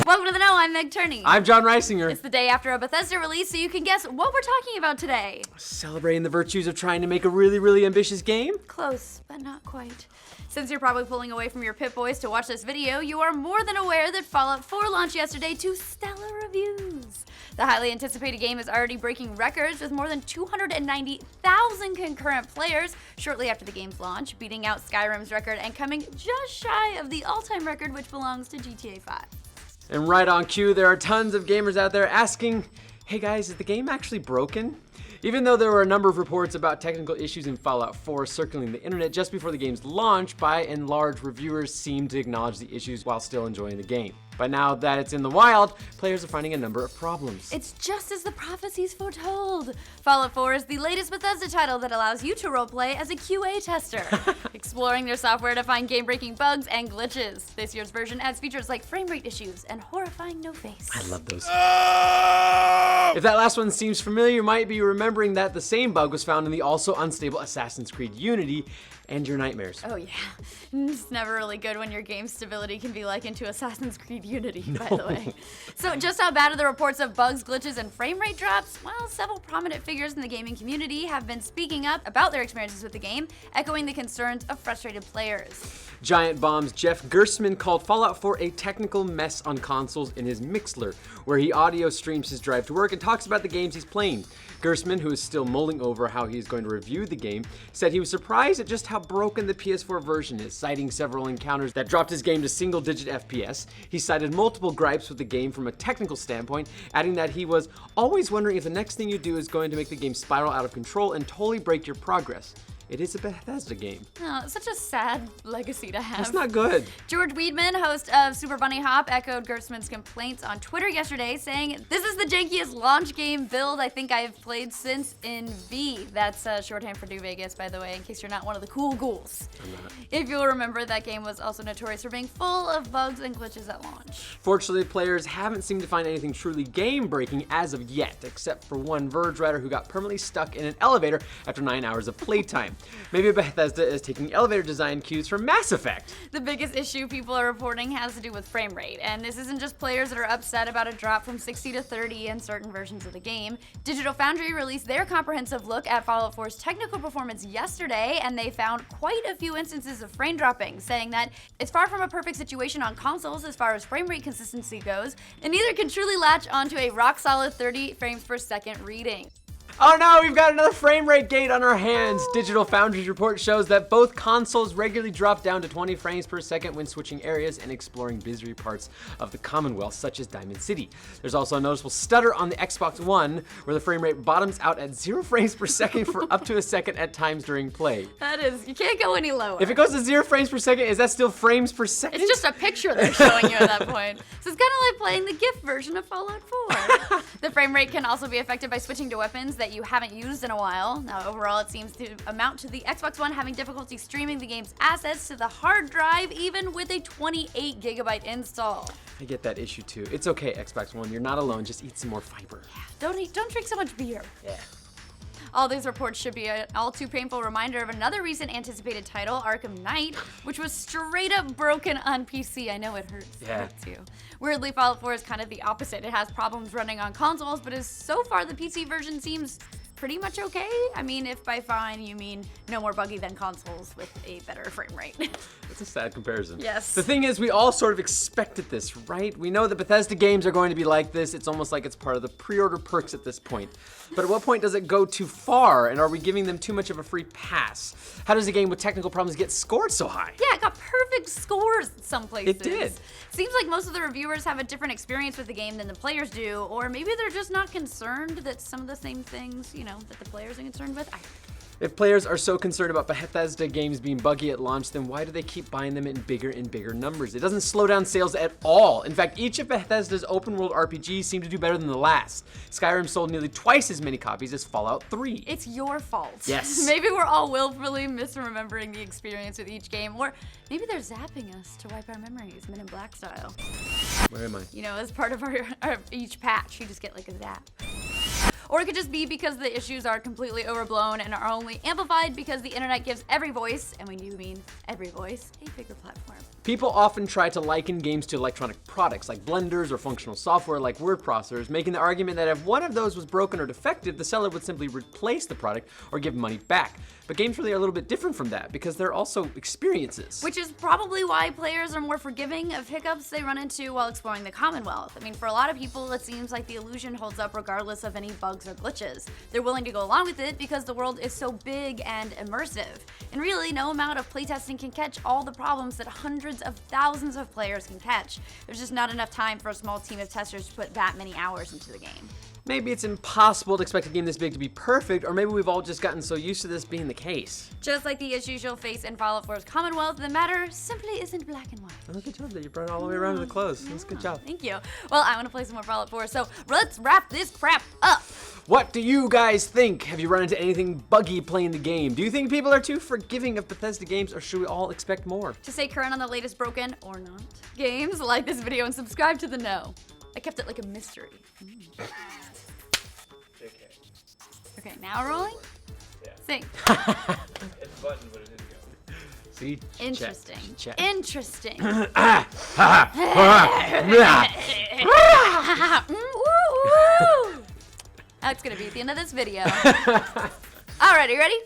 Welcome to the Know, I'm Meg Turney. I'm John Reisinger. It's the day after a Bethesda release, so you can guess what we're talking about today. Celebrating the virtues of trying to make a really ambitious game? Close, but not quite. Since you're probably pulling away from your Pip-Boys to watch this video, you are more than aware that Fallout 4 launched yesterday to stellar reviews. The highly anticipated game is already breaking records with more than 290,000 concurrent players shortly after the game's launch, beating out Skyrim's record and coming just shy of the all-time record, which belongs to GTA 5. And right on cue, there are tons of gamers out there asking, hey guys, is the game actually broken? Even though there were a number of reports about technical issues in Fallout 4 circling the internet just before the game's launch, by and large, reviewers seemed to acknowledge the issues while still enjoying the game. But now that it's in the wild, players are finding a number of problems. It's just as the prophecies foretold. Fallout 4 is the latest Bethesda title that allows you to roleplay as a QA tester, exploring their software to find game-breaking bugs and glitches. This year's version adds features like frame rate issues and horrifying no-face. I love those. If that last one seems familiar, you might be remembering that the same bug was found in the also unstable Assassin's Creed Unity and your nightmares. Oh yeah, it's never really good when your game stability can be likened to Assassin's Creed Unity, by the way. So just how bad are the reports of bugs, glitches, and frame rate drops? Well, several prominent figures in the gaming community have been speaking up about their experiences with the game, echoing the concerns of frustrated players. Giant Bomb's Jeff Gerstmann called Fallout 4 a technical mess on consoles in his Mixler, where he audio streams his drive to work and talks about the games he's playing. Gerstmann, who is still mulling over how he's going to review the game, said he was surprised at just how broken the PS4 version is, citing several encounters that dropped his game to single-digit FPS. He cited multiple gripes with the game from a technical standpoint, adding that he was always wondering if the next thing you do is going to make the game spiral out of control and totally break your progress. It is a Bethesda game. Oh, such a sad legacy to have. It's not good. George Weidman, host of Super Bunny Hop, echoed Gerstmann's complaints on Twitter yesterday, saying, "This is the jankiest launch game build I think I have played since NV." That's shorthand for New Vegas, by the way, in case you're not one of the cool ghouls. I'm not. If you'll remember, that game was also notorious for being full of bugs and glitches at launch. Fortunately, players haven't seemed to find anything truly game-breaking as of yet, except for one Verge writer who got permanently stuck in an elevator after 9 hours of playtime. Maybe Bethesda is taking elevator design cues from Mass Effect. The biggest issue people are reporting has to do with frame rate, and this isn't just players that are upset about a drop from 60 to 30 in certain versions of the game. Digital Foundry released their comprehensive look at Fallout 4's technical performance yesterday, and they found quite a few instances of frame dropping, saying that it's far from a perfect situation on consoles as far as frame rate consistency goes, and neither can truly latch onto a rock-solid 30 frames per second reading. Oh no, we've got another frame rate gate on our hands. Digital Foundry's report shows that both consoles regularly drop down to 20 frames per second when switching areas and exploring busy parts of the Commonwealth, such as Diamond City. There's also a noticeable stutter on the Xbox One, where the frame rate bottoms out at 0 frames per second for up to a second at times during play. That is, you can't go any lower. If it goes to 0 frames per second, is that still frames per second? It's just a picture they're showing you at that point. So it's kind of like playing the GIF version of Fallout 4. The frame rate can also be affected by switching to weapons that you haven't used in a while. Now, overall, it seems to amount to the Xbox One having difficulty streaming the game's assets to the hard drive, even with a 28 gigabyte install. I get that issue too. It's okay, Xbox One. You're not alone. Just eat some more fiber. Yeah, don't drink so much beer. Yeah. All these reports should be an all too painful reminder of another recent anticipated title, Arkham Knight, which was straight up broken on PC. I know it hurts. Yeah. It too. Weirdly, Fallout 4 is kind of the opposite. It has problems running on consoles, but so far the PC version seems pretty much okay. I mean, if by fine you mean no more buggy than consoles with a better frame rate. It's a sad comparison. Yes. The thing is, we all sort of expected this, right? We know that Bethesda games are going to be like this. It's almost like it's part of the pre-order perks at this point. But at what point does it go too far, and are we giving them too much of a free pass? How does a game with technical problems get scored so high? Yeah, it got perfect scores in some places. It did. Seems like most of the reviewers have a different experience with the game than the players do, or maybe they're just not concerned that some of the same things, that the players are concerned with. If players are so concerned about Bethesda games being buggy at launch, then why do they keep buying them in bigger and bigger numbers? It doesn't slow down sales at all. In fact, each of Bethesda's open world RPGs seem to do better than the last. Skyrim sold nearly twice as many copies as Fallout 3. It's your fault. Yes. Maybe we're all willfully misremembering the experience with each game, or maybe they're zapping us to wipe our memories, Men in Black style. Where am I? As part of our each patch, you just get like a zap. Or it could just be because the issues are completely overblown and are only amplified because the internet gives every voice, and we do mean every voice, a bigger platform. People often try to liken games to electronic products like blenders or functional software like word processors, making the argument that if one of those was broken or defective, the seller would simply replace the product or give money back. But games really are a little bit different from that because they're also experiences. Which is probably why players are more forgiving of hiccups they run into while exploring the Commonwealth. I mean, for a lot of people, it seems like the illusion holds up regardless of any bugs or glitches. They're willing to go along with it because the world is so big and immersive. And really, no amount of playtesting can catch all the problems that hundreds of thousands of players can catch. There's just not enough time for a small team of testers to put that many hours into the game. Maybe it's impossible to expect a game this big to be perfect, or maybe we've all just gotten so used to this being the case. Just like the issues you'll face in Fallout 4's Commonwealth, the matter simply isn't black and white. Oh, good job that you brought it all the way around to the close. That's a good job. Thank you. Well, I want to play some more Fallout 4, so let's wrap this crap up. What do you guys think? Have you run into anything buggy playing the game? Do you think people are too forgiving of Bethesda games, or should we all expect more? To stay current on the latest broken, or not, games, like this video and subscribe to The Know. I kept it like a mystery. Okay, now rolling? Yeah. Sing. It's button, but it didn't go. See? Interesting. Check. Interesting. That's gonna be at the end of this video. Alright, are you ready?